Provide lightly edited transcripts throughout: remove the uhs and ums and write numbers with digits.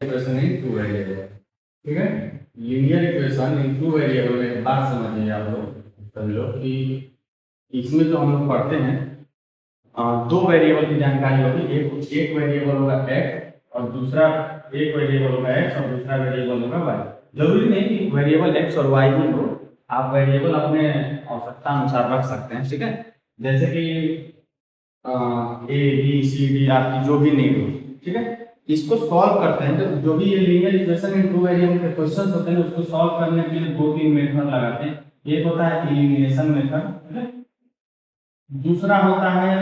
Equation in two variable, ठीक है। Linear equation in two variable में बात समझिए आप लोग सभी लोग कि इसमें तो हम लोग पढ़ते हैं दो वेरिएबल की जानकारी होगी। एक वेरिएबल होगा एक्स और दूसरा एक वेरिएबल होगा एक्स और दूसरा वेरिएबल होगा वाई। जरूरी नहीं कि वेरिएबल एक्स और वाई ही हो, आप वेरिएबल अपने आवश्यकता अनुसार रख सकते हैं, ठीक है। जैसे कि ए बी सी डी आपकी जो भी नेम हो, ठीक है। इसको सॉल्व करते हैं तो जो भी ये linear equation in two variable के क्वेश्चंस होते हैं उसको सॉल्व करने के लिए दो तीन मेथड लगाते हैं। एक होता है एलिमिनेशन मेथड, ठीक है। दूसरा होता है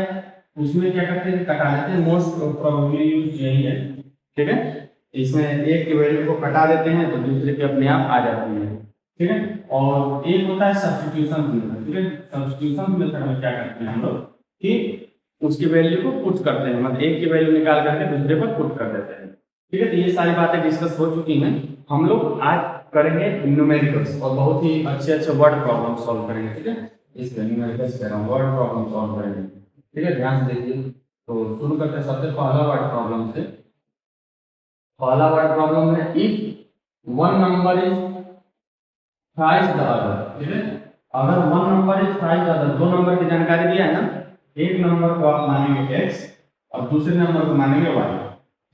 उसमें क्या करते हैं, कटा देते हैं। मोस्ट प्रोबेबली यूज यही है, ठीक है। इसमें एक की वैल्यू को कटा देते हैं तो दूसरे की अपने आप आ जाती है, ठीक है। और एक होता है सब्स्टिट्यूशन मेथड, ठीक है। सब्स्टिट्यूशन मेथड में क्या करते हैं हम लोग कि उसकी वैल्यू को पुट करते हैं, मतलब एक की वैल्यू निकाल करके दूसरे पर पुट कर देते हैं, ठीक है। तो ये सारी बातें डिस्कस हो चुकी हैं। हम लोग आज करेंगे न्यूमेरिकल्स और बहुत ही अच्छे अच्छे वर्ड प्रॉब्लम सॉल्व करेंगे, ठीक है। इस न्यूमेरिकल्स कह रहा हूँ, वर्ड प्रॉब्लम सॉल्व करेंगे, ठीक है। ध्यान से देखिए। तो शुरू करते हैं सबसे पहला वर्ड प्रॉब्लम से। पहला वर्ड प्रॉब्लम है if one number is thrice the other, ठीक है। अगर one number is thrice the other, दो नंबर की जानकारी दिया है ना। एक नंबर को आप मानेंगे x और दूसरे नंबर को मानेंगे y,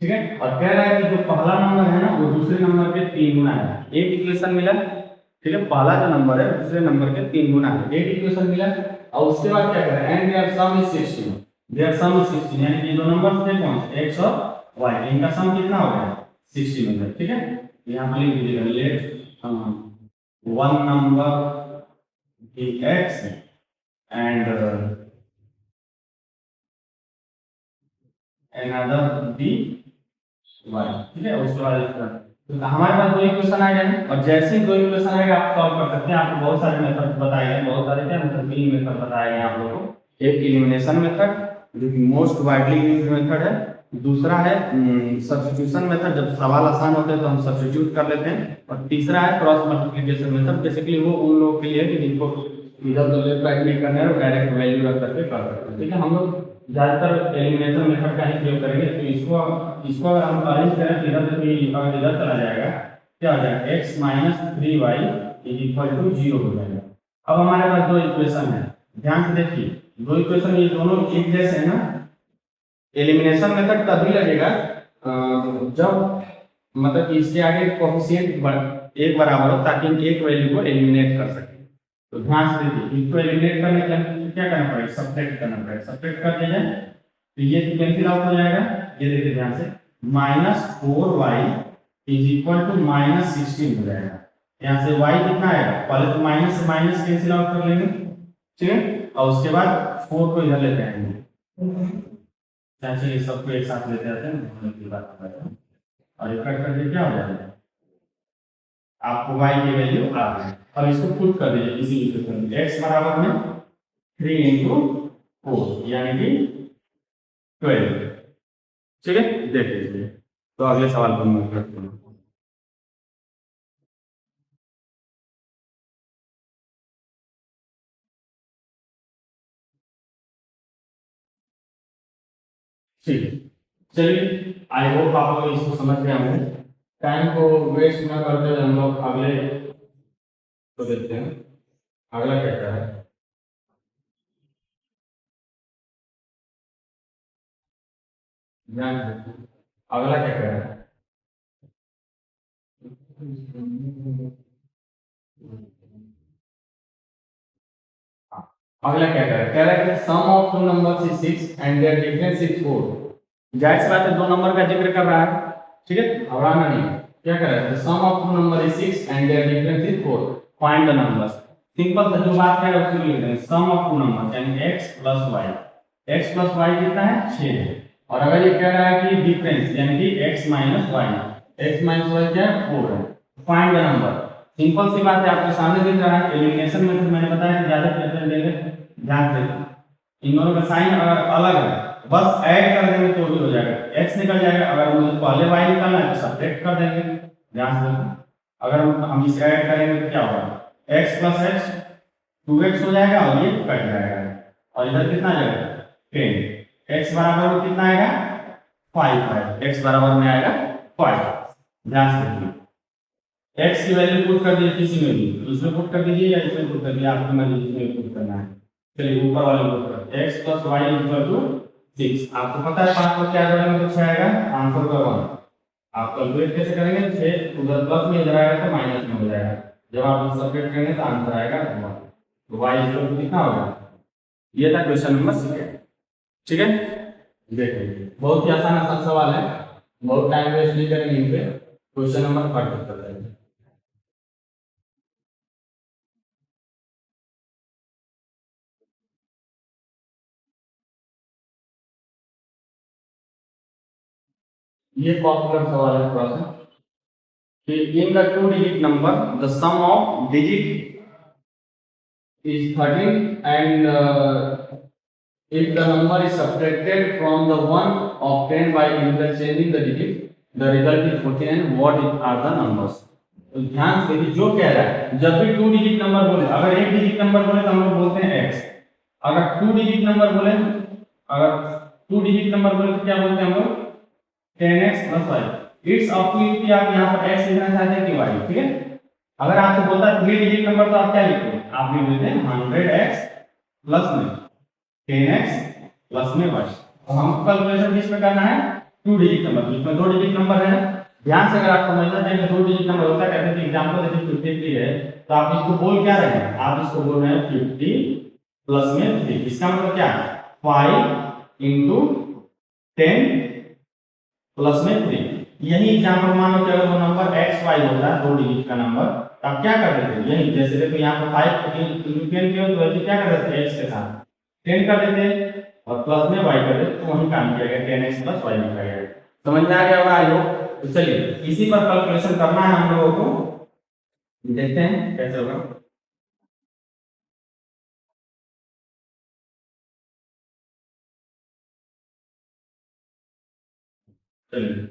ठीक है। और कह रहा है कि जो पहला नंबर है ना वो दूसरे नंबर के 3 गुना है। एक इक्वेशन मिला, ठीक है। पहला जो नंबर है दूसरे नंबर के 3 गुना है, एक इक्वेशन मिला। और उसके बाद क्या करें, and their sum is 16, their sum is 16, यानी कि दो नंबर थे कौन से, x और y, इनका सम कितना हो गया 16 हो गया, ठीक है। यहां पर लिख दीजिएगा late one number be x and another be y, ठीक है। उसके बाद तो हमारे पास दो इक्वेशन आ गए और जैसे ही दो इक्वेशन आएगा आप सॉल्व कर सकते हैं। आपको बहुत सारे मेथड बताए गए, बहुत सारे क्या मतलब 3 मेथड बताए गए आप लोगों को। एक एलिमिनेशन मेथड जो कि मोस्ट वाइडली यूज्ड मेथड है, दूसरा है सब्स्टिट्यूशन मेथड, जब सवाल आसान होते हैं तो हम सब्स्टिट्यूट कर लेते हैं, और तीसरा है क्रॉस मल्टीप्लिकेशन मेथड। बेसिकली वो उन लोगों के लिए है कि जिनको इधर उधर लेफ्ट राइट नहीं करना है, वो डायरेक्ट वैल्यू रख करके कर सकते हैं, ठीक है। हम लोग ज्यादातर एलिमिनेशन मेथड का ही प्रयोग करेंगे। तो इसको अगर हम अरेंज करें तो इधर से अगर इधर चला जाएगा क्या हो जाएगा, x minus 3y is equal to 0 हो जाएगा। अब हमारे पास दो इक्वेशन है, ध्यान से देखिए। दो इक्वेशन ये दोनों एक जैसे है ना। एलिमिनेशन मेथड तभी लगेगा जब मतलब कि इसके आगे कोएफिशिएंट एक बराबर हो ताकि हम एक वैल्यू को एलिमिनेट कर सकें। तो ध्यान से देखिए, इसको एलिमिनेट करने के लिए क्या करना पड़ेगा, सब्ट्रैक्ट करना पड़ेगा। सब्ट्रैक्ट कर दिया जाए तो ये कैंसिल आउट हो जाएगा। ये देखिए ध्यान से, -4y इज इक्वल टू -16 हो जाएगा। यहाँ से y कितना आएगा, पहले तो माइनस से माइनस कैंसिल आउट कर लेंगे, ठीक है। और उसके बाद 4 को इधर लेते आएंगे, चलिए सबको एक साथ लेते आते हैं बात करते हैं। और ये कट करके क्या हो जाएगा, आपको y की वैल्यू आ गई। अब इसको पुट कर दीजिए इसी इक्वेशन में, x बराबर में 3 into 4 यानी कि 12, ठीक है। देख लीजिए। तो अगले सवाल पर मूव करते हैं। ठीक है, चलिए आई होप आप लोग इसको समझ गए होंगे। टाइम को वेस्ट ना करते हुए हम लोग अगले को देखते हैं। अगला क्या है, ध्यान रखिए। अगला क्या है, अगला क्या कह रहा है कि sum of two numbers is 6 and their difference is 4। जाहिर सी बात है दो नंबर का जिक्र कर रहा है, ठीक है। घबराना नहीं। क्या कर रहा है, sum of two number is 6 and their difference is 4, find the numbers. Simple सा जो बात है उसको लिख देंगे, सम ऑफ टू नंबर्स यानी x plus y। x plus y कितना है, 6 है। और अगर ये कह रहा है कि डिफरेंस यानी कि x minus y, x minus y क्या है, 4 है। फाइंड द नंबर, सिंपल सी बात है, आपके सामने दिख रहा है। एलिमिनेशन मेथड मैंने बताया ज्यादा प्रेफरेंस देंगे, ध्यान से। इन दोनों का साइन अगर अलग है बस ऐड कर देंगे तो भी हो जाएगा, x निकल जाएगा। अगर मुझे पहले y निकालना है तो सब्ट्रैक्ट कर देंगे, ध्यान से देखो। अगर हम इसे ऐड करेंगे तो क्या होगा, x प्लस x 2x हो जाएगा और ये कट जाएगा। और इधर कितना आ जाएगा 10, x बराबर में कितना आएगा 5 है, x बराबर में आएगा 5। ध्यान से देखिए, एक्स की वैल्यू पुट कर दीजिए किसी में भी, इसमें पुट कर दीजिए या इसमें पुट कर दीजिए, आपकी मर्जी जिसमें पुट करना है। चलिए ऊपर वाले पुट कर, X plus Y equal to 6। आपको पता है 5 को क्या जोड़ेंगे तो 6 आएगा, आंसर का 1। आप कैलकुलेट कैसे करेंगे, 6 उधर प्लस में इधर आएगा तो माइनस में हो जाएगा, जब आप सब्ट्रैक्ट करेंगे तो आंसर आएगा 1। तो वाई इक्वल टू कितना होगा, ये था क्वेश्चन नंबर 6। ठीक है, देखिए बहुत ही आसान आसान सवाल है, बहुत टाइम वेस्ट नहीं करेंगे इन पे। क्वेश्चन नंबर 5 करते हैं। ये पॉपुलर सवाल है थोड़ा सा, कि in the two digit number the sum of digit is 13 and if the number is subtracted from the one obtained by interchanging the digit, the result is 14 and what are the numbers? तो ध्यान से देखिए, जो कह रहा है जब भी टू डिजिट नंबर बोले, अगर एक डिजिट नंबर बोले तो हम लोग बोलते हैं x, अगर टू डिजिट नंबर बोले, अगर टू डिजिट नंबर बोले तो क्या बोलते हैं हम लोग, 10x plus y। It's up to you कि आप यहाँ पर x लिखना चाहते हैं कि y। ठीक है, अगर आपसे बोलता है थ्री डिजिट नंबर तो आप क्या लिखते हैं, आप लिख देते हैं 100x प्लस में 10x प्लस में y। तो हम कैलकुलेशन किस में करना है, टू डिजिट नंबर, इसमें दो डिजिट नंबर है। ध्यान से अगर आप समझना चाहिए दो डिजिट नंबर होता है, कहते हैं एग्जांपल जैसे 53 है, तो आप इसको बोल क्या रहे हैं, आप इसको बोल रहे हैं 50 प्लस में 3। इसका मतलब क्या है, 5 इंटू 10 प्लस में 3। यही एग्जांपल मान लो कि अगर वो नंबर एक्स वाई होता है दो डिजिट का नंबर, तो आप क्या कर देते, यही जैसे देखो यहाँ पर 5 इंटू 10 किया तो वैसे क्या कर देते एक्स के साथ 10 कर देते और प्लस में वाई कर देते, तो वही काम किया गया, 10x प्लस वाई लिखा गया। समझ में आ गया होगा आई होप। तो चलिए इसी पर कैलकुलेशन करना है हम लोगों को, देखते हैं कैसे होगा। चलिए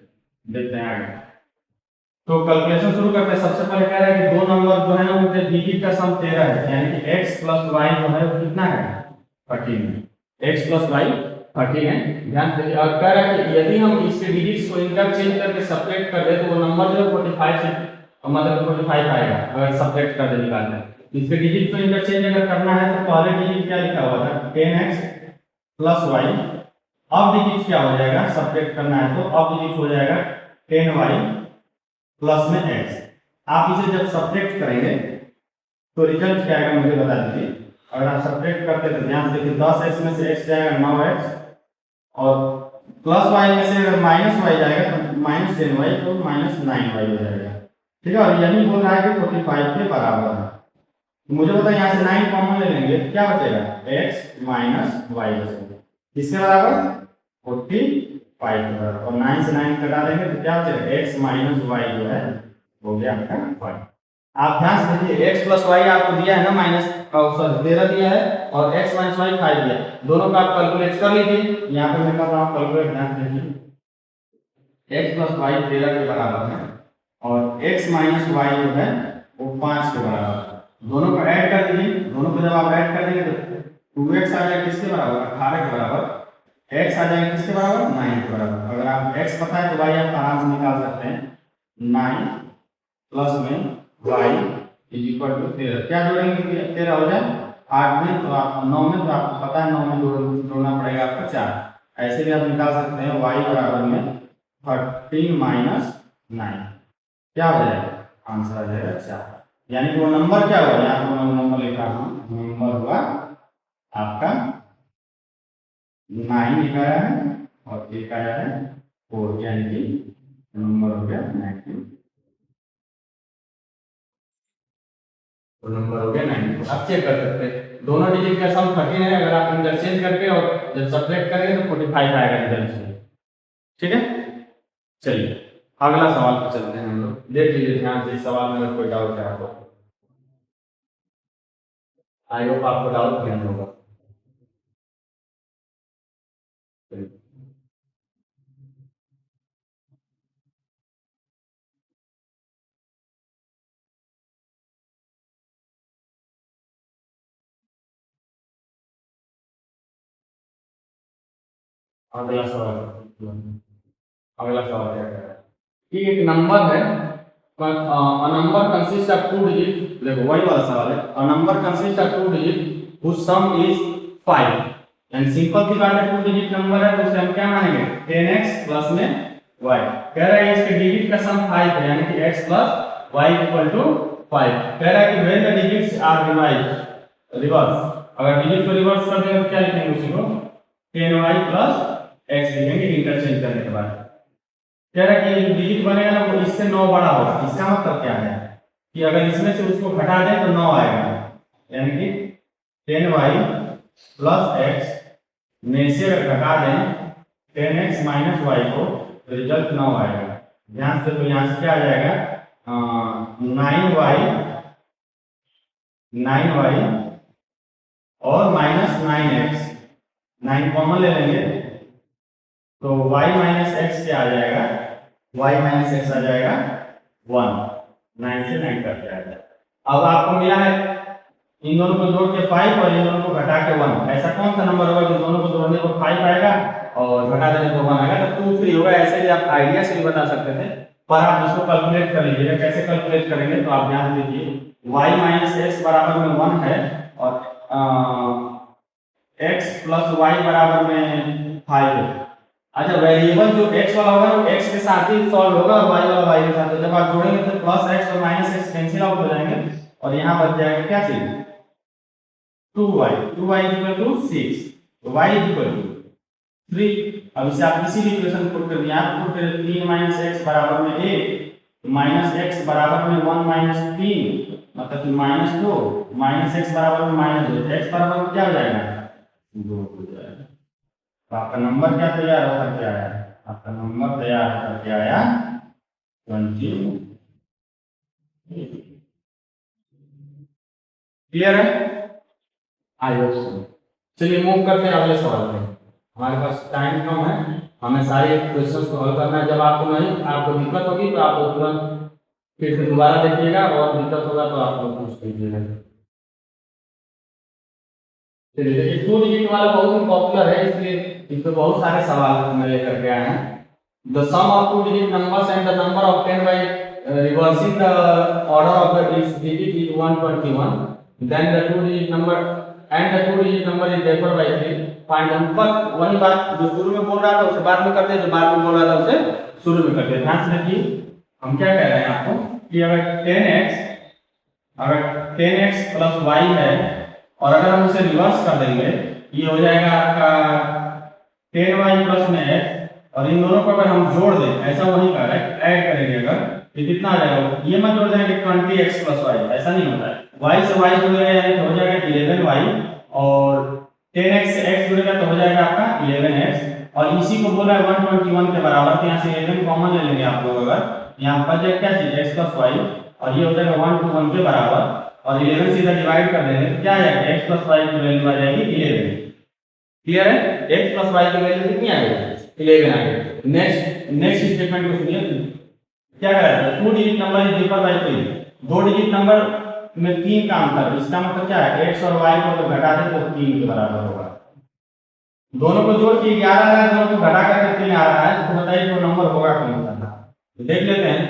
देखते हैं आगे। तो कैलकुलेशन शुरू करते हैं। सबसे पहले कह रहा है कि दो नंबर जो है ना उनके डिजिट का सम 13 है, यानी कि x प्लस वाई जो है वो कितना है, 13 है। x प्लस वाई 13 है। ध्यान दीजिए, और कह रहा है कि यदि हम इसके डिजिट्स को इंटरचेंज करके सब्ट्रैक्ट कर दे तो वो नंबर जो है 45 से मतलब 45 आएगा, अगर सब्ट्रैक्ट कर दे निकालना है। इसके डिजिट को इंटरचेंज अगर करना है तो पहले डिजिट क्या लिखा हुआ था 10x प्लस वाई, अब डिजिट क्या हो जाएगा, सब्ट्रैक्ट करना है तो अब डिजिट हो जाएगा 10y प्लस में x। आप इसे जब सब्ट्रैक्ट करेंगे तो रिजल्ट क्या आएगा मुझे बता दीजिए। अगर आप सब्ट्रैक्ट करते तो ध्यान से देखिए 10x में से x जाएगा 9x, और प्लस y में से अगर माइनस y जाएगा तो माइनस 10y, तो माइनस 9y हो जाएगा। ठीक है, और यही बोल रहा है कि 45 के बराबर है। तो मुझे पता है यहाँ से 9 कॉमन ले लेंगे तो क्या बचेगा, x माइनस y बचेगा, किसके बराबर 45 के बराबर, और 9 से 9 कटा देंगे तो क्या बचेगा, x माइनस y जो है हो गया आपका 5। आप ध्यान से देखिए x प्लस वाई आपको दिया है ना, माइनस सॉरी 13 दिया है और x माइनस वाई 5 दिया है, दोनों का आप कैलकुलेट कर लीजिए। यहाँ पे मैं कर रहा हूँ कैलकुलेट, ध्यान से देखिए x प्लस वाई 13 के बराबर है और x माइनस वाई जो है वो 5 के बराबर है। दोनों को ऐड कर दीजिए, दोनों को जब आप ऐड कर देंगे तो 2x आ जाएगा किसके बराबर, 18 के बराबर, x आ जाएगा किसके बराबर, 9 के बराबर। अगर आप x पता है तो y आप आराम से निकाल सकते हैं, 9 प्लस में y इज इक्वल टू 13। क्या जोड़ेंगे 13 हो जाए 8 में, तो आप 9 में, तो आपको पता है 9 में जोड़ना पड़ेगा आपको 4। ऐसे भी आप निकाल सकते हैं y बराबर में 13 माइनस 9, क्या हो जाएगा, आंसर आ जाएगा 4। यानी कि वो नंबर क्या हुआ, यहाँ पर मैं नंबर लिख रहा हूँ, नंबर हुआ आपका 9 एक आया है और एक आया है 4, यानी कि नंबर हो गया 19। तो नंबर हो गया 9। आप चेक कर सकते हैं दोनों डिजिट का सम 13 है, अगर आप इंटरचेंज करके और जब सब्ट्रैक्ट करेंगे तो 45 आएगा रिजल्ट में। ठीक है, चलिए अगला सवाल पर चलते हैं हम लोग। देख लीजिए ध्यान से, इस सवाल में अगर कोई डाउट है आपको, आई होप आपको डाउट नहीं होगा। अगला सवाल, अगला सवाल क्या है, कि एक नंबर है, number consist of two digit, देखो वही वाला सवाल है, a number consist of two digit whose sum is 5, and simple सी बात है, टू डिजिट नंबर है तो उसे हम क्या मानेंगे 10x प्लस में y। कह रहा है इसके डिजिट का सम 5 है, यानी कि x plus y equal to 5। कह रहा है कि when the digits are reverse, अगर डिजिट को रिवर्स कर दें तो क्या लिखेंगे उसी को 10y प्लस x लिखेंगे इंटरचेंज करने के बाद। कह रहा है कि डिजिट बनेगा ना वो इससे 9 बड़ा होगा। इसका मतलब क्या है कि अगर इसमें से उसको घटा दें तो 9 आएगा, यानी कि 10y प्लस x में से घटा दें 10x माइनस y को, तो रिजल्ट 9 आएगा। ध्यान से, तो यहाँ से क्या आ जाएगा 9y और माइनस 9x, 9 कॉमन ले लेंगे तो y माइनस एक्स क्या आ जाएगा, y माइनस एक्स आ जाएगा 1, 9 से 9 कट जाएगा। अब आपको मिला है इन दोनों को जोड़ के 5 और इन दोनों को घटा के 1। ऐसा कौन सा नंबर होगा जो दोनों को जोड़ने पर 5 आएगा और घटा देने पर 1 आएगा, तो 2 3 होगा। ऐसे ही आप आइडिया से भी बता सकते थे, पर आप इसको कैलकुलेट कर लीजिएगा। कैसे कैलकुलेट करेंगे तो आप ध्यान दीजिए, y माइनस एक्स बराबर में 1 है और x प्लस वाई बराबर में 5 है। अच्छा, वेरिएबल जो x वाला होगा वो x के साथ ही सॉल्व होगा और y वाला y के साथ। जब आप जोड़ेंगे तो प्लस x और माइनस x कैंसिल आउट हो जाएंगे और यहाँ बच जाएगा क्या चीज 2y, 2y इक्वल टू 6, तो y इक्वल टू 3। अब इसे आप इसी इक्वेशन पुट कर दिया, आप पुट कर 3 माइनस x बराबर में 1, तो माइनस x बराबर में 1 माइनस 3 मतलब कि माइनस 2, माइनस x बराबर में माइनस 2, x बराबर में क्या हो जाएगा 2 हो जाएगा। तो आपका नंबर क्या तैयार होकर के आया, आपका नंबर तैयार होकर के आया 20। क्लियर है? I hope so. चलिए मूव करते हैं अगले सवाल पे। हमारे पास टाइम कम है, हमें सारे क्वेश्चन को हल करना है। जब आपको नहीं आपको दिक्कत होगी तो आप तुरंत फिर से दोबारा देखिएगा और दिक्कत होगा तो आप लोग पूछ लीजिएगा। चलिए देखिए, टू डिजिट वाला बहुत ही पॉपुलर है, इसलिए इस पे बहुत सारे सवाल मैं लेकर के आया हूँ। The sum of two digit numbers and the number obtained by reversing the order of the its digit is 121, then the two digit number and the two digit number is differ by 3, find the पर वही बात जो शुरू में बोल रहा था उसे बाद में करते हैं, जो बाद में बोल रहा था उसे शुरू में करते हैं। ध्यान से देखिए, हम क्या कह रहे हैं आपको कि अगर 10x प्लस y है और अगर हम उसे रिवर्स कर देंगे, ये हो जाएगा आपका 10y प्लस में x, और इन दोनों को अगर हम जोड़ दें, ऐसा वही कर रहा है, ऐड करेंगे अगर तो कितना आ जाएगा, ये मत जोड़ देंगे 20x प्लस y, ऐसा नहीं होता है। y से y जुड़ेगा यानी तो हो जाएगा 11y, और 10x से x जुड़ेगा तो हो जाएगा आपका 11x, और इसी को बोला है 121 के बराबर, तो यहाँ से 11 कॉमन ले लेंगे आप लोग। अगर यहाँ पर जाए क्या चीज x प्लस y और ये हो जाएगा 1 to 1 के बराबर, और 11 से इधर डिवाइड कर देंगे तो क्या आ जाएगा x प्लस y की वैल्यू आ जाएगी 11। क्लियर है? x प्लस y की वैल्यू कितनी आ गई 11 आ गई। नेक्स्ट नेक्स्ट स्टेटमेंट को सुनिए, क्या कह रहा है, to digit number is differ by 3, दो डिजिट नंबर में 3 का अंतर। इसका मतलब क्या है, x और y को अगर घटा दें तो 3 के बराबर होगा। दोनों को जोड़ के 11 आ रहा है, दोनों को घटा करके 3 आ रहा है, तो बताइए वो नंबर होगा कौन सा। तो देख लेते हैं,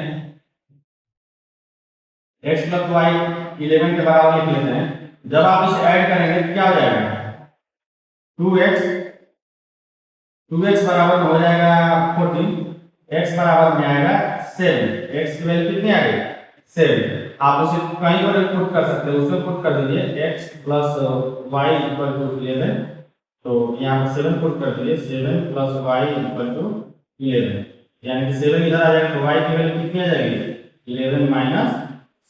x प्लस y 11 के बराबर लिख लेते हैं। जब आप इसे ऐड करेंगे तो क्या हो जाएगा 2x, 2x बराबर में हो जाएगा 14, x बराबर में आएगा 7, x की वैल्यू कितनी आ गई 7। आप उसे कहीं पर पुट कर सकते हो, उसमें पुट कर दीजिए x plus y equal to 11, तो यहाँ पर 7 पुट कर दीजिए, 7 प्लस y इक्वल टू 11, यानी कि 7 इधर आ जाएगा तो y की वैल्यू कितनी आ जाएगी 11 माइनस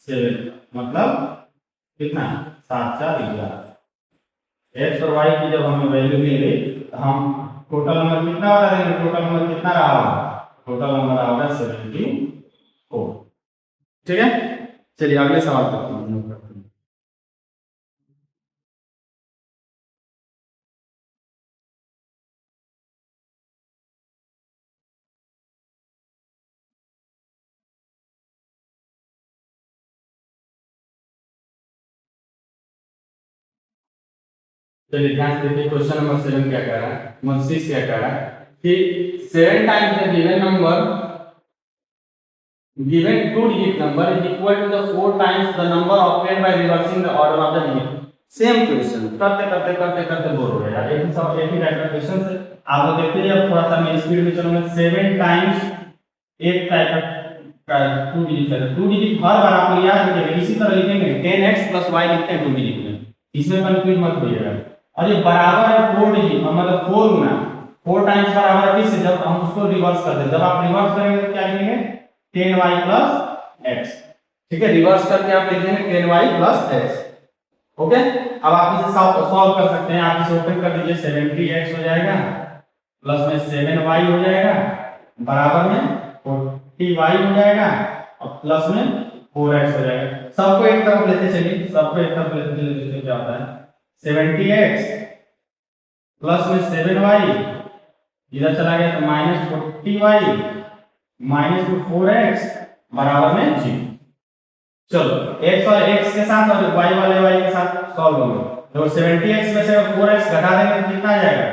7, मतलब कितना 7 4 11। x और y की जब हमें वैल्यू मिल गई तो हम टोटल नंबर कितना बता देंगे, टोटल नंबर कितना रहा होगा, टोटल नंबर होगा 74। ठीक है, चलिए अगले सवाल पर करते हैं। चलिए ध्यान से देखिए, क्वेश्चन नंबर 7 क्या कह रहा है, नंबर 6 क्या कह रहा है कि 7 times the given number given two digit number is equal to the 4 times the number obtained by reversing the order of the digit. Same question करते करते करते करते बोर हो गया। एक ही सब एक ही टाइप का क्वेश्चन से आप लोग देखते हैं। अब थोड़ा सा मैं स्पीड में चलूंगा। 7 टाइम्स एक टाइप का 2 डिजिट है। 2 डिजिट हर बार आप याद रखिएगा, इसी तरह लिखेंगे 10x + y लिखते हैं 2 डिजिट में, इसमें कंफ्यूज मत होइएगा। और ये बराबर है 4 डिजिट मतलब 4 गुना 4 टाइम्स बराबर है किससे, जब हम उसको रिवर्स करते हैं। जब आप रिवर्स करेंगे तो क्या लिखेंगे 10y + x। ठीक है, रिवर्स करके आप लिख देंगे 10y + x। ओके, अब आप इसे सॉल्व कर सकते हैं। आप इसे ओपन कर दीजिए, 70x हो जाएगा प्लस में 7y हो जाएगा बराबर में 40y हो जाएगा और प्लस में 4x हो जाएगा। सबको एक तरफ लेते चलिए, सबको एक तरफ लेते चलिए, देखते क्या होता है। 70x प्लस में 7y इधर चला गया तो -40y माइनस 4x बराबर में 0। चलो x और x के साथ और y वाले y के साथ सॉल्व होंगे। तो 70x में से 4x घटा देंगे तो कितना आ जाएगा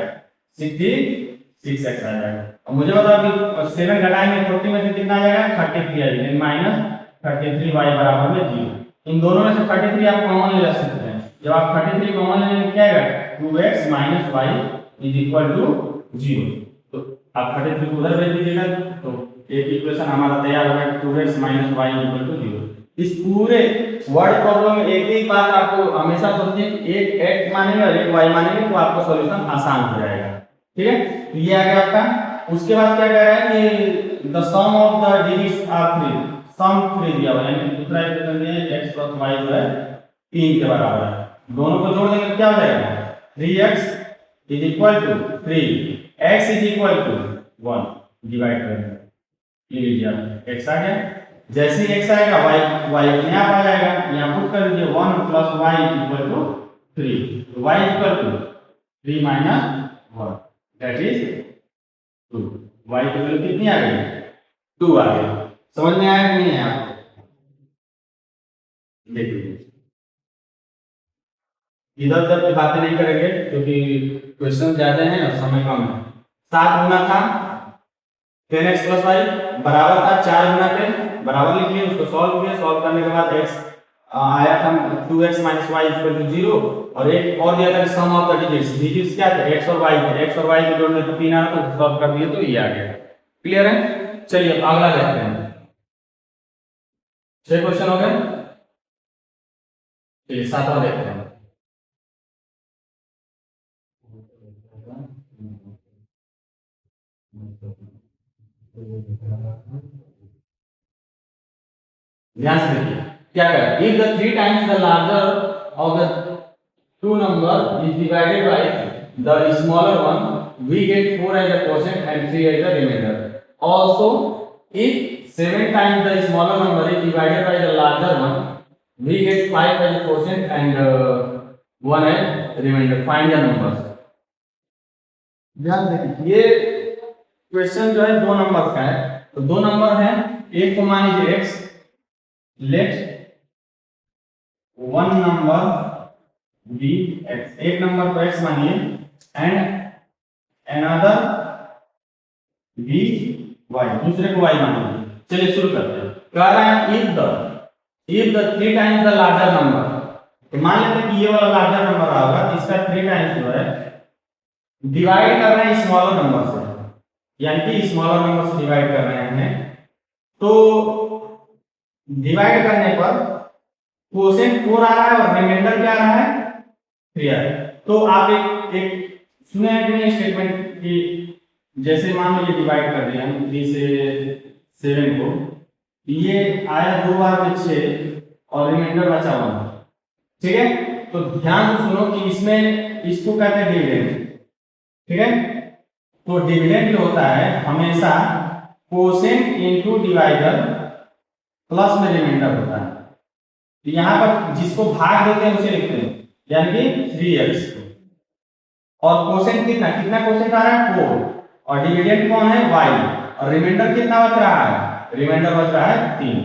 66x आ जाएगा। और मुझे बताओ कि 7 घटाएंगे 40 में से कितना आ जाएगा 33 आ जाएगा, -33y बराबर में 0। इन दोनों में से 33 आप कॉमन ले सकते हैं। जब आप 33 कॉमन लेंगे क्या आएगा 2x - y = 0। तो आप 33 को उधर भेज दीजिएगा तो एक इक्वेशन हमारा तैयार हो गया 2x - y = 0। इस पूरे वर्ड प्रॉब्लम में एक ही बात आपको हमेशा सोचिए, एक x मानेंगे और एक y मानेंगे तो आपका सॉल्यूशन आसान हो जाएगा। ठीक है, तो ये आ गया आपका। उसके बाद क्या कह रहा है कि the sum of the digits are 3, sum 3 दिया हुआ है, यानी दूसरा इक्वेशन दिया है x + y जो है 3 के बराबर है। दोनों को जोड़ देंगे तो क्या हो जाएगा 3x = 3, x = 1 डिवाइड करेंगे। ये लीजिए आप x आ गया। जैसे ही x आएगा y अपने आप आ जाएगा। यहाँ पुट कर दीजिए 1 + y = 3, तो y = 3 - 1 दैट इज 2। y की वैल्यू कितनी आ गई 2 आ गई। समझ में आया कि नहीं है आपको? देखिए इधर उधर की बातें नहीं करेंगे क्योंकि क्वेश्चन ज्यादा है और समय कम है। 7 गुना था 10x + y बराबर था 4 गुना के बराबर लिख लिए, उसको सॉल्व किया। सॉल्व करने के बाद x आया था 2x - y = 0 और एक और दिया था सम ऑफ द डिजिट्स। डिजिट्स क्या थे x और y थे, x और y को जोड़ने पे 3 आ रहा था, सॉल्व कर दिए तो ये आ गया। क्लियर है? चलिए अब अगला देखते हैं। 6 क्वेश्चन हो गए, चलिए 7वां देखते हैं। ध्यान से देखिए क्या कह रहा है। If the 3 times the larger of the two number is divided by the smaller one, we get 4 as a quotient and 3 as a remainder. Also, if 7 times the smaller number is divided by the larger one, we get 5 as a quotient and 1 as remainder. Find the numbers. ध्यान देखिए ये question जो है 2 number का है। तो 2 number है, एक को मान लीजिए x, let 1 number b x, एक नंबर को x मानिए एंड अनदर b y, दूसरे को y मानिए। चलिए शुरू करते हैं। कह रहा है if the 3 times the larger number, तो मान लेते हैं कि ये वाला लार्जर नंबर होगा, इसका 3 टाइम्स जो है डिवाइड कर रहे हैं स्मॉलर नंबर से, यानी कि स्मॉलर नंबर से डिवाइड कर रहे हैं। तो डिवाइड करने पर क्वोशिएंट 4 आ रहा है और रिमाइंडर क्या आ रहा है 3 आ रहा है। तो आप एक सुने हैं कि नहीं स्टेटमेंट कि जैसे मान लीजिए डिवाइड कर दिया हम 3 से 7 को, ये आया 2 बार में 6 और रिमाइंडर बचा 1। ठीक है, तो ध्यान से सुनो कि इसमें इसको कहते हैं डिविडेंड। ठीक है, तो डिविडेंड जो होता है हमेशा क्वोशिएंट इनटू डिवाइडर प्लस में रिमाइंडर होता है। तो यहाँ पर जिसको भाग देते हैं उसे लिखते हैं, यानी कि 3x और क्वोशिएंट कितना क्वोशिएंट आ रहा है 4 और डिविडेंड कौन है y और रिमाइंडर कितना बच रहा है, रिमाइंडर बच रहा है 3।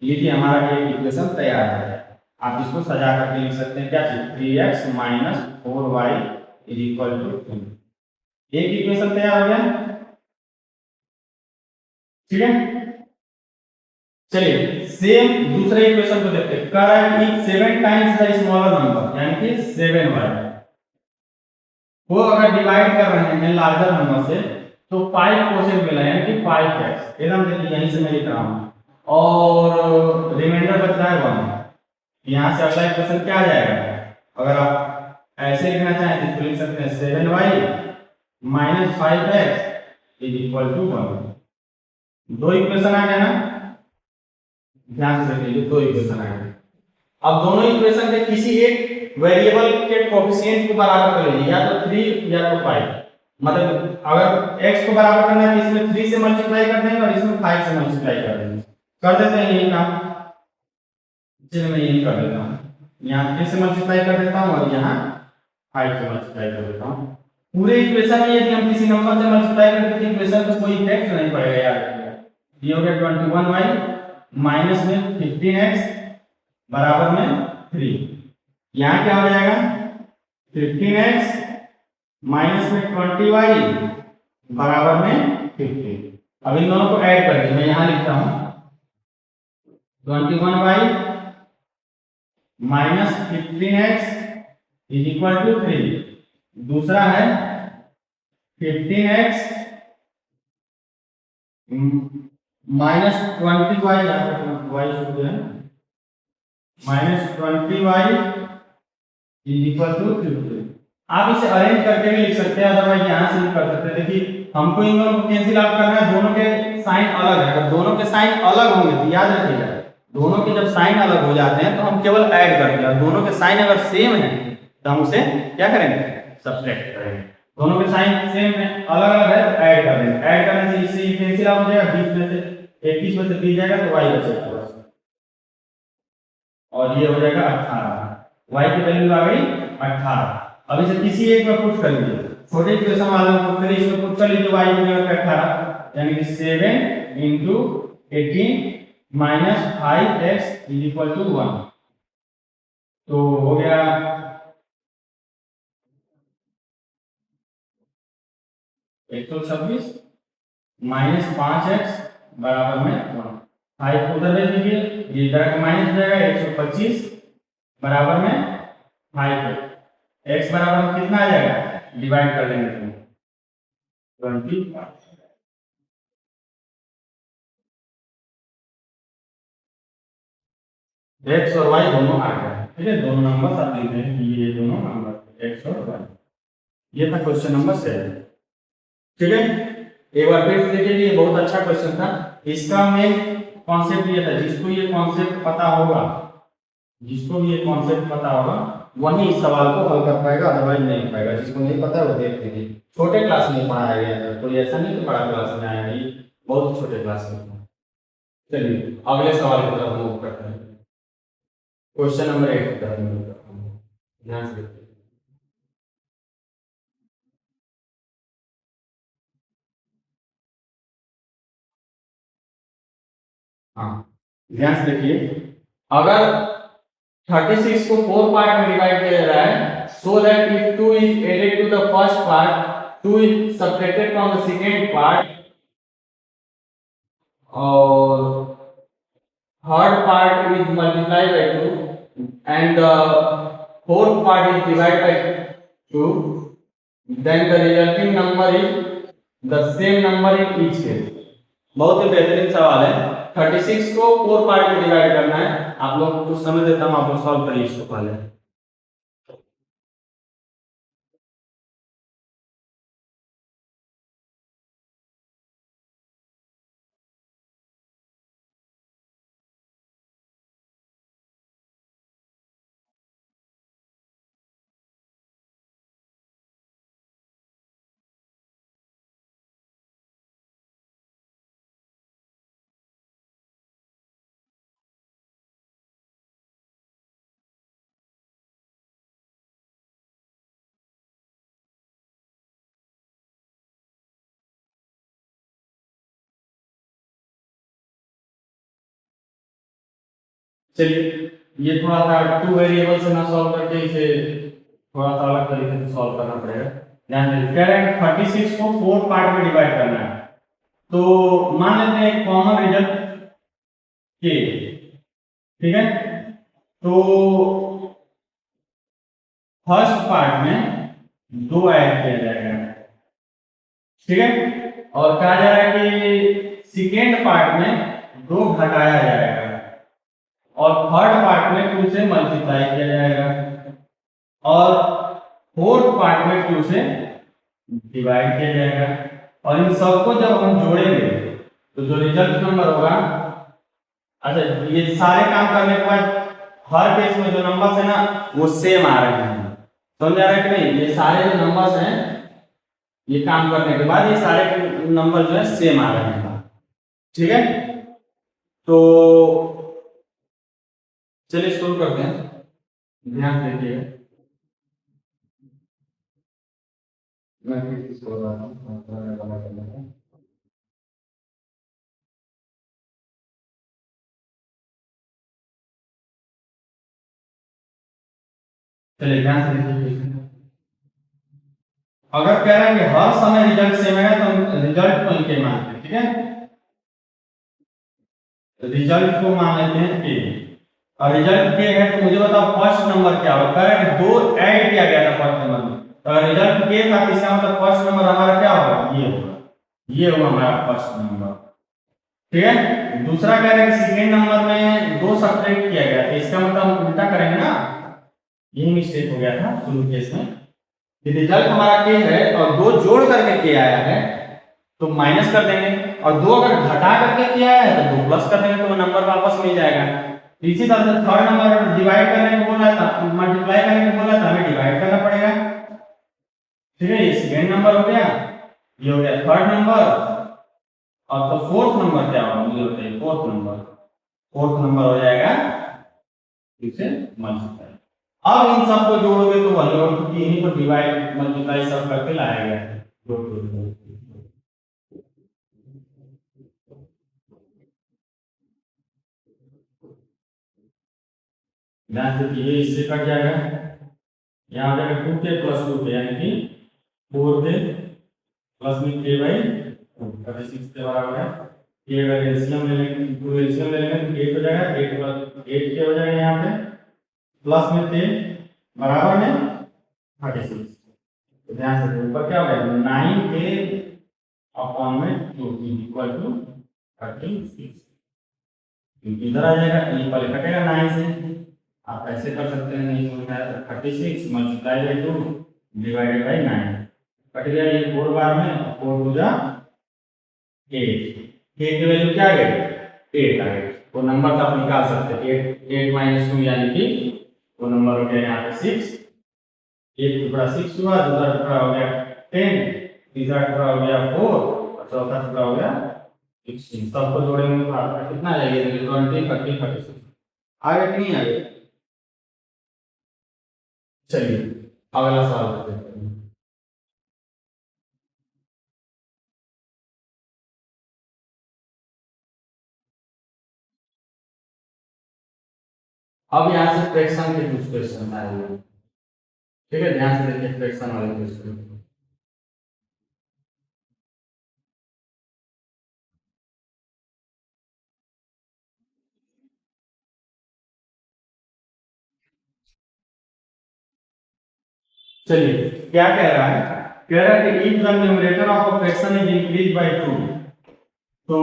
ये हमारा एक इक्वेशन तैयार है। आप इसको सजा करके लिख सकते हैं क्या चीज 3x - 4y = 2। एक इक्वेशन तैयार हो गया। ठीक है, चलिए सेम दूसरे इक्वेशन को देखते हैं। Current is 7 times the smaller number, यानी कि 7y वो अगर डिवाइड कर रहे हैं लार्जर नंबर से तो 5% मिला, यानी कि 5x एकदम देखिए यहीं से मैं लिख रहा हूं और रिमाइंडर बचता है 1। यहां से अगला इक्वेशन क्या आ जाएगा, अगर आप ऐसे लिखना चाहें तो लिख सकते हैं 7y minus 5x is equal to 1। दो इक्वेशन आ गया ना, ध्यान से देखिए दो इक्वेशन आ गए। अब दोनों इक्वेशन के किसी एक वेरिएबल के कोएफिशिएंट को बराबर कर लीजिए, या तो 3 या तो 5। मतलब अगर x को बराबर करना है तो इसमें 3 से मल्टीप्लाई कर देंगे और इसमें 5 से मल्टीप्लाई कर देंगे। कर देते हैं यही काम, चलिए मैं यही कर देता हूँ। यहाँ 3 से मल्टीप्लाई कर देता हूँ और यहाँ 5 से मल्टीप्लाई कर देता हूँ। पूरे इक्वेशन में यदि हम किसी नंबर से मल्टीप्लाई करते हैं तो इक्वेशन पर कोई इफेक्ट नहीं पड़ेगा, याद रखिएगा। ये हो गया 21y माइनस में 15x बराबर में 3। यहाँ क्या हो जाएगा 15x माइनस में 20y बराबर में 15। अब इन दोनों को ऐड कर दिए, मैं यहाँ लिखता हूँ 21y minus 15x is equal to 3। दूसरा है 15x माइनस 20y, यहाँ पर y शुरू है, minus 20y is equal to 15। आप इसे अरेंज करके भी लिख सकते हैं, अदरवाइज यहाँ से भी कर सकते हैं। देखिए हमको इन दोनों को कैंसिल आउट करना है, दोनों के साइन अलग है। अगर दोनों के साइन अलग होंगे तो याद रखिएगा, दोनों के जब साइन अलग हो जाते हैं तो हम केवल ऐड करते हैं, दोनों के साइन अगर सेम है तो हम उसे क्या करेंगे, सब्ट्रैक्ट करेंगे। दोनों के साइन सेम है, अलग अलग है तो ऐड कर देंगे। ऐड करने से इससे कैंसिल आउट हो जाएगा, 20 में से 21 में से 20 जाएगा तो y बचेगा और ये हो जाएगा 18। y की वैल्यू आ गई 18। अब इसे किसी एक में पुट कर लीजिए, छोटे इक्वेशन वाला में पुट करिए, इसमें पुट कर लीजिए y की जगह पे 18, यानी कि 7 into 18 minus 5x is equal to 1। तो हो गया 126 माइनस 5x बराबर में 1। 5 उधर भेज दीजिए, ये इधर का माइनस हो जाएगा 125 बराबर में 5x। x बराबर में कितना आ जाएगा, डिवाइड कर लेंगे तो 20। x और y दोनों आ गए, ठीक है। दोनों नंबर साथ लिखते हैं कि ये दोनों नंबर x और y। ये था क्वेश्चन नंबर 7, ठीक है। एक बार फिर से देखिए, ये बहुत अच्छा क्वेश्चन था। इसका मेन कॉन्सेप्ट ये था, जिसको ये कॉन्सेप्ट पता होगा, जिसको ये कॉन्सेप्ट पता होगा वही इस सवाल को हल कर पाएगा, अदरवाइज नहीं पाएगा। जिसको नहीं पता वो देख लीजिए, छोटे क्लास में पढ़ाया गया है, कोई ऐसा नहीं कि बड़ा क्लास में आया है, बहुत छोटे क्लास में। चलिए अगले सवाल की तरफ मूव करते हैं। क्वेश्चन नंबर 8 की तरफ मूव करते हैं, ध्यान से देखिए। हाँ ध्यान से देखिए, अगर 36 को 4 पार्ट में डिवाइड किया जा रहा है, so that if 2 is added to the first part, 2 is subtracted from the second part और third part is multiplied by 2 and the fourth part is divided by 2, then the resulting number is the same number in each case। बहुत ही बेहतरीन सवाल है। 36 को 4 part में divide करना है, आप लोग कुछ समय देता हूं, आप लोग सॉल्व करिए इसको पहले। चलिए ये थोड़ा सा 2 वेरिएबल से ना सॉल्व करके इसे थोड़ा सा अलग तरीके से सॉल्व करना पड़ेगा। ध्यान दें, कह रहे हैं 36 को 4 पार्ट में डिवाइड करना है, तो मान लेते हैं एक कॉमन रिजल्ट के, ठीक है। तो फर्स्ट पार्ट में 2 ऐड किया जाएगा, ठीक है। और कहा जा रहा है कि सेकेंड पार्ट में 2 घटाया जाएगा और थर्ड पार्ट में 2 से मल्टीप्लाई किया जाएगा और फोर्थ पार्ट में 2 से डिवाइड किया जाएगा। और इन सबको जब हम जोड़ेंगे तो जो रिजल्ट नंबर होगा, अच्छा ये सारे काम करने के बाद हर केस में जो नंबर्स है ना वो सेम आ रहे हैं, समझ आ रहा है कि नहीं। ये सारे जो नंबर्स हैं ये काम करने के बाद ये सारे नंबर जो है सेम आ रहे हैं, ठीक है। तो चलिए शुरू करते हैं, ध्यान दीजिए। मैं फिर से बोल रहा हूँ। चलिए ध्यान से देखिए। अगर कह रहे हैं कि हर समय रिजल्ट सेम है तो हम रिजल्ट को इनके मानते हैं, ठीक है। रिजल्ट को मान लेते हैं के, और रिजल्ट के है तो मुझे बताओ फर्स्ट नंबर क्या होगा। कह रहे हैं 2 ऐड किया गया था फर्स्ट नंबर में, तो अगर रिजल्ट के था तो इसका मतलब फर्स्ट नंबर हमारा क्या होगा, ये होगा, ये होगा हमारा फर्स्ट नंबर, ठीक है। दूसरा कह रहे हैं कि सेकेंड नंबर में 2 सब्ट्रैक्ट किया गया, तो इसका मतलब हम उल्टा करेंगे ना, यही मिस्टेक हो गया था शुरू केस में। रिजल्ट हमारा के है और 2 जोड़ करके के आया है तो माइनस कर देंगे, और 2 अगर घटा करके के आया है तो 2 प्लस कर देंगे, तो वो नंबर वापस मिल जाएगा। इसी तरह से थर्ड नंबर डिवाइड करने को बोला था, मल्टीप्लाई करने को बोला था, हमें डिवाइड करना पड़ेगा, ठीक है। ये सेकेंड नंबर हो गया, ये हो गया थर्ड नंबर। और तो फोर्थ नंबर क्या होगा मुझे बताइए, फोर्थ नंबर हो जाएगा इसे मल्टीप्लाई। अब इन सबको जोड़ोगे तो वही होगा, क्योंकि इन्हीं को डिवाइड मल्टीप्लाई सब करके लाया गया है। ध्यान से ये इससे कट जाएगा, यहाँ आ जाएगा 2k प्लस 2k, यानी कि 4k प्लस में k बाई 2 6 के बराबर है। ये अगर एलसीएम ले लेंगे, टू एलसीएम ले लेंगे तो 8 हो जाएगा, 8 प्लस 8k हो जाएगा यहाँ पे, प्लस में k बराबर में 36। तो ध्यान से ऊपर क्या हो गया 9k अपॉन में 2 इक्वल टू 36। इधर आ जाएगा, ये पहले कटेगा 9 से, आप ऐसे कर सकते हैं, नहीं होता है तो 36 multiply by 2 divided by 9 cut गया, ये 4 बार में 4 टू जा 8, k की वैल्यू क्या आ गई 8 आ गई। वो नंबर तो आप निकाल सकते हैं, 8 माइनस 2 यानी कि वो नंबर हो गया यहाँ पे 6, एक टुकड़ा 6 हुआ, दूसरा टुकड़ा हो गया 10, तीसरा टुकड़ा हो गया 4 और चौथा टुकड़ा हो गया 16। सबको जोड़ेंगे तो आपका कितना आ जाएगा 20 30 36 आ गया कि नहीं आ गया। चलिए अगला सवाल करते हैं। अब यहाँ से फ्रैक्शन के कुछ क्वेश्चन आए हुए हैं, ठीक है। ध्यान से देखिए फ्रैक्शन वाले क्वेश्चन। चलिए क्या कह रहा है, कह रहा है कि if the numerator of a fraction is increase by 2, तो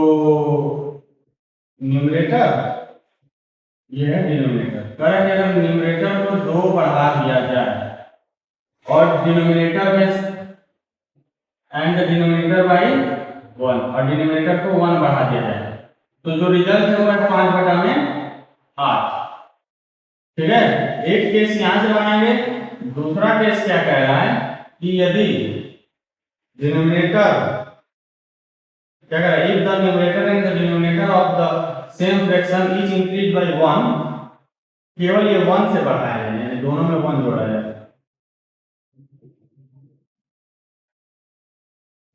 न्यूमरेटर ये है डिनोमिनेटर, कह रहा है कि अगर न्यूमरेटर को 2 बढ़ा दिया जाए और डिनोमिनेटर में एंड द डिनोमिनेटर बाय 1 और डिनोमिनेटर को 1 बढ़ा दिया जाए, तो जो रिजल्ट है वो है 5 बटा में 8, ठीक है। एक केस यहां से बनाएंगे, दूसरा केस क्या कह रहा है कि यदि डिनोमिनेटर क्या कह रहा है, if the numerator and the denominator of the same fraction is increase by 1, केवल ये 1 से बढ़ाया है, यानी दोनों में 1 जोड़ा जाए,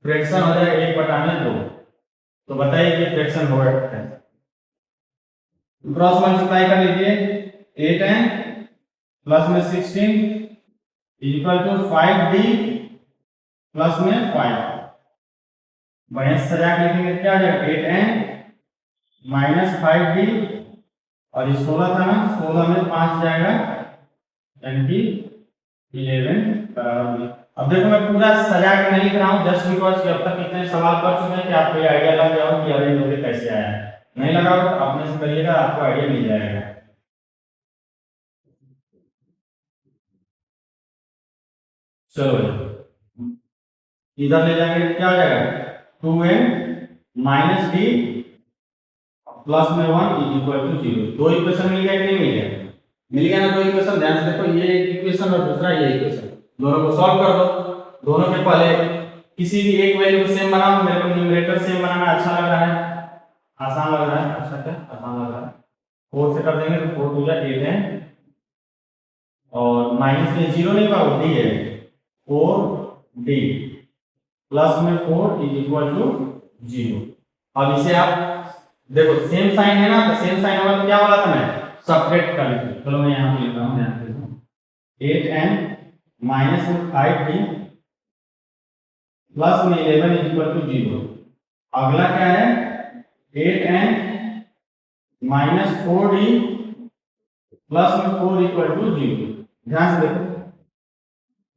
फ्रैक्शन हो जाएगा 1 बटा में 2। तो बताइए कि फ्रैक्शन होगा कैसे, क्रॉस मल्टीप्लाई कर लीजिए, 8n प्लस में 16 इक्वल टू 5d प्लस में 5, बढ़िया से सजा के लिखेंगे क्या आ जाएगा 8n -5d और ये 16 था ना, 16 में 5 जाएगा यानी कि 11 बराबर में। अब देखो मैं पूरा सजा के नहीं लिख रहा हूँ जस्ट बिकॉज कि अब तक इतने सवाल कर चुके हैं कि आपको ये आइडिया लग गया हो कि अरेंज होके कैसे आया है। नहीं लगा हो तो अपने से करिएगा, आपको आइडिया मिल जाएगा। चलो इधर ले जाएंगे क्या हो जाएगा 2n माइनस डी प्लस में 1 इज इक्वल टू 0। दो इक्वेशन मिल गया कि नहीं मिल गया? मिल गया ना दो इक्वेशन। ध्यान से देखो, ये एक इक्वेशन और दूसरा ये इक्वेशन, दोनों को सॉल्व कर दो। दोनों के पहले किसी भी एक वैल्यू को सेम बनाओ। मेरे को न्यूमरेटर सेम बनाना अच्छा लग रहा है, आसान लग रहा है। अच्छा क्या आसान लग रहा है? 4 से कर देंगे तो 4 2 8 है और माइनस में 0 नहीं पाओ डी है 4d प्लस में 4 इज इक्वल टू 0। अब इसे आप देखो सेम साइन है ना, तो सेम साइन होगा तो क्या बोला था मैं सब्ट्रैक्ट कर लेंगे। चलो मैं यहां पे लिख रहा हूं, ध्यान से 8n माइनस 5d प्लस में 11 इज इक्वल टू 0। अगला क्या है 8n माइनस 4d प्लस में 4 इक्वल टू 0। ध्यान से देखो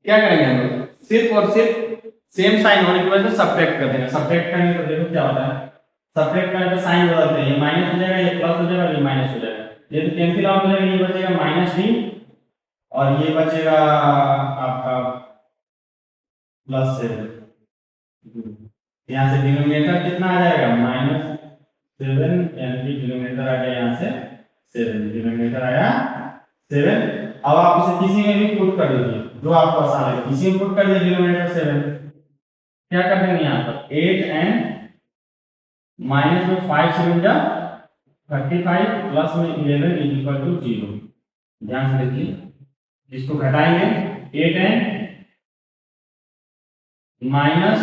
क्या करेंगे हम लोग, सिर्फ और सिर्फ सेम साइन होने की वजह से सब्ट्रैक्ट कर देंगे। सब्ट्रैक्ट करने तो देखो क्या होता है, सब्ट्रैक्ट करने पे साइन बदलते हैं। ये माइनस हो जाएगा, ये प्लस हो जाएगा, ये माइनस हो जाएगा। ये तो कैंसिल आउट हो जाएगा, ये बचेगा माइनस डी और ये बचेगा आपका प्लस 7। यहाँ से डिनोमिनेटर कितना आ जाएगा -7 यानी कि डिनोमिनेटर आ गया यहाँ से 7। डिनोमिनेटर आया 7। अब आप इसे किसी में भी पुट कर दीजिए जो आपको आसान लगे। किसी में पुट कर दीजिए डिनोमिनेटर 7। क्या कर देंगे यहाँ पर 8n माइनस में 5 7 जा 35 प्लस में 11 इज इक्वल टू 0। ध्यान से देखिए, इसको घटाएंगे 8n minus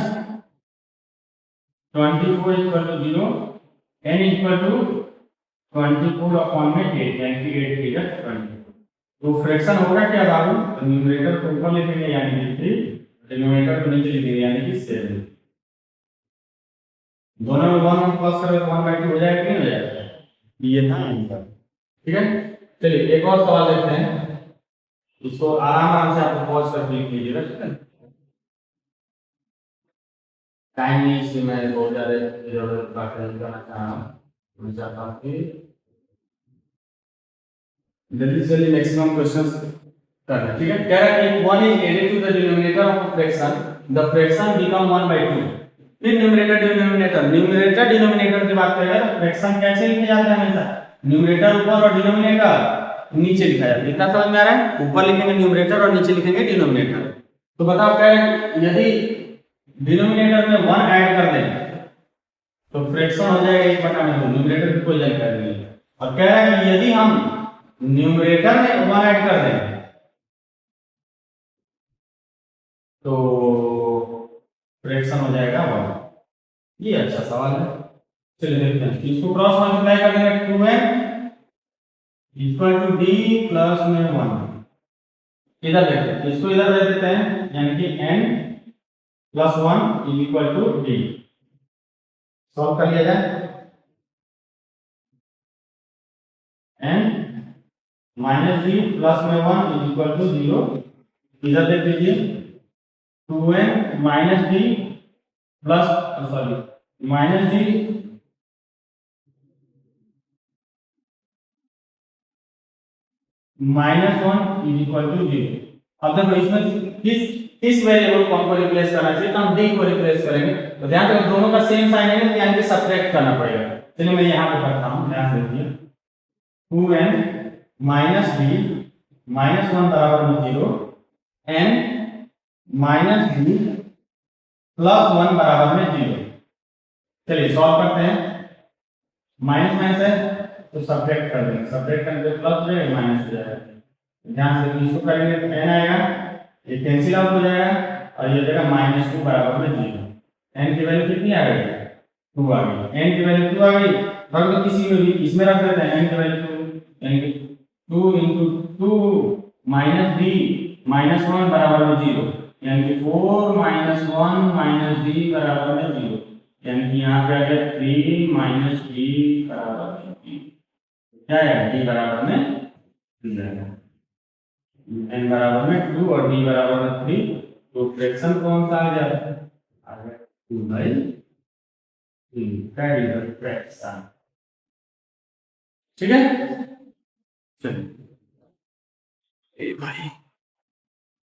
24 equal to 0, n equal to 24 upon में 8 यानी कि 8 की जगह 20। तो फ्रैक्शन होगा क्या बाबू, तो न्यूमरेटर को ऊपर लिखेंगे यानी कि 3, डिनोमिनेटर को नीचे लिखेंगे यानी कि 7। दोनों में 1 प्लस करें तो 1/2 हो जाएगा कि नहीं हो जाएगा? ये था आंसर। ठीक है, चलिए एक और सवाल देखते हैं। इसको आराम से आप पॉज करके लिख लीजिएगा। ठीक है, टाइम नहीं इसलिए मैं बहुत ज़्यादा इधर बात नहीं करना चाह रहा हूँ। मैं चाहता हूँ कि जल्दी से जल्दी मैक्सिमम क्वेश्चंस करना। ठीक है, कह रहा है कि 1 is added to the denominator of a fraction, the fraction become 1/2। फिर न्यूमरेटर डिनोमिनेटर की बात करें तो फ्रैक्शन कैसे लिखे जाते हैं? हमेशा न्यूमरेटर ऊपर और डिनोमिनेटर नीचे लिखा जाता है। इतना समझ में आ रहा है? ऊपर लिखेंगे न्यूमरेटर और नीचे लिखेंगे डिनोमिनेटर। तो बताओ क्या है, यदि डिनोमिनेटर में 1 ऐड कर दें तो फ्रैक्शन हो जाएगा 1/2। न्यूमरेटर की कोई जानकारी नहीं है। और कह रहा है कि यदि हम न्यूमरेटर में 1 ऐड कर दें तो फ्रैक्शन हो जाएगा 1। ये अच्छा सवाल है, चलिए देखते हैं। इसको क्रॉस मल्टीप्लाई कर देंगे 2n equal to d plus में 1। इधर देखते हैं, इसको इधर दे देते हैं यानी कि n plus 1 is equal to d। Solve कर लिया जाए। n माइनस d प्लस में 1 इज इक्वल टू 0। इधर देख लीजिए 2n minus d plus sorry minus d -1 is equal to 0। अब देखो इसमें किस वेरिएबल को हमको रिप्लेस करना चाहिए, तो हम d को रिप्लेस करेंगे। तो ध्यान रखो दोनों का सेम साइन है तो यानी कि सब्ट्रैक्ट करना पड़ेगा। चलिए मैं यहां पे करता हूं, ध्यान से देखिए 2n माइनस d -1 बराबर में 0, n माइनस d प्लस 1 बराबर में 0। चलिए सॉल्व करते हैं। माइनस माइनस है तो सब्ट्रैक्ट कर देंगे, सब्ट्रैक्ट करने पे प्लस हो जाएगा माइनस हो जाएगा। ध्यान से इसको करेंगे तो n आएगा, ये कैंसिल आउट हो जाएगा और ये हो जाएगा -2 बराबर में 0। n की वैल्यू कितनी आ गई 2 आ गई। n की वैल्यू 2 आ गई, रख दो किसी में भी, इसमें रख देते हैं n की वैल्यू 2 यानी कि 2 * 2 -d -1 बराबर में 0 यानी कि 4 - 1 - d बराबर में 0। यानी कि यहाँ पे आ गया 3 माइनस डी बराबर क्या है, डी बराबर में 2 जाएगा, n बराबर में 2 और d बराबर में 3, तो फ्रैक्शन कौन सा आ गया 2/3, दैट इज द फ्रैक्शन। ठीक है, चलिए भाई।